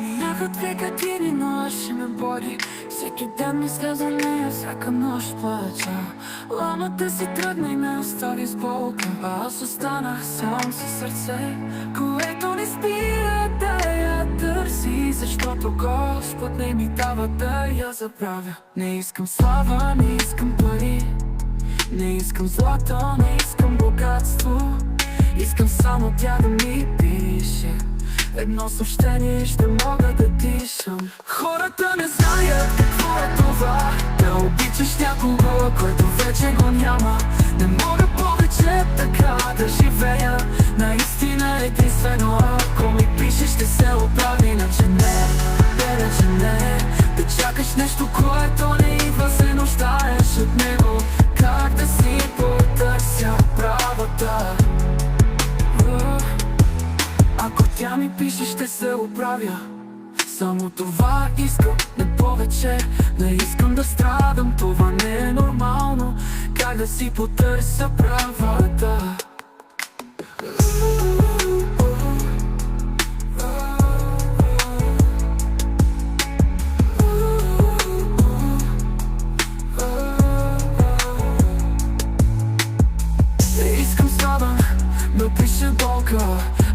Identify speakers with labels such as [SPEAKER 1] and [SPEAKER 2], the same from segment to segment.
[SPEAKER 1] Минаха 2 години, но ще ме боли. Всеки ден ми сляза нея, всяка нощ плача. Ламата си тръгна и ме остави с болка, а аз останах сам със сърце, което не спира да я търси. Защото Господ не ми дава да я забравя. Не искам слава, не искам пари, не искам злато, не искам богатство. Искам само тя да ми пише едно съобщение и ще мога да дишам. Хората не знаят какво е това, да обичаш някого, който вече го няма. Не мога повече така да живея. Наистина единствено ако ми пишеш ще се оправи. Иначе не, да чакаш нещо, което не идва, се нуждаеш от него. Как да си потърся правата? Ако тя ми пише, ще се оправя. Само това искам, не повече. Не искам да страдам, това не е нормално. Как да си потърся правата? Не искам страдам, да пише болка,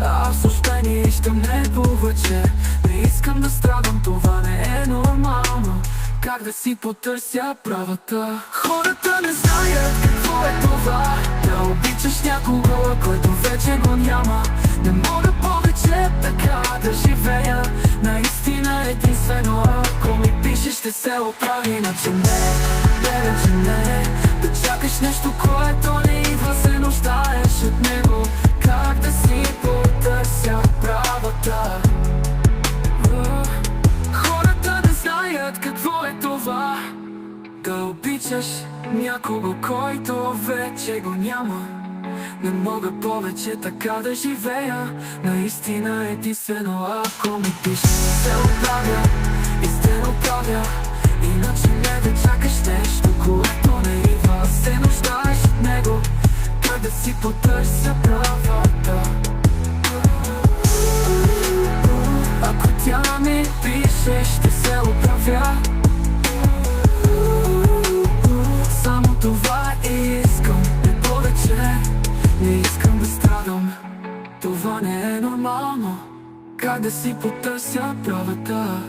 [SPEAKER 1] а в съобщение ще не повече. Не искам да страдам, това не е нормално. Как да си потърся правата? Хората не знаят какво е това, да обичаш някого, който вече го няма. Не мога повече така да живея. Наистина единствено ако ми пишеш ще се оправи. Иначе не, да чакаш нещо, което не идва, се нуждаеш от него. Как да си потърся правата? Хората не знаят какво е това, да обичаш някого, който вече го няма. Не мога повече така да живея. Наистина единствено ако ми пишеш се оправя и се оправя. Иначе не да чакаш нещо, което не идва, се нуждаеш от него. Как да си потърся правата? Ако тя ми пише, ще се оправя. Само това искам, не повече. Не искам да страдам, това не е нормално. Как да си потърся правата?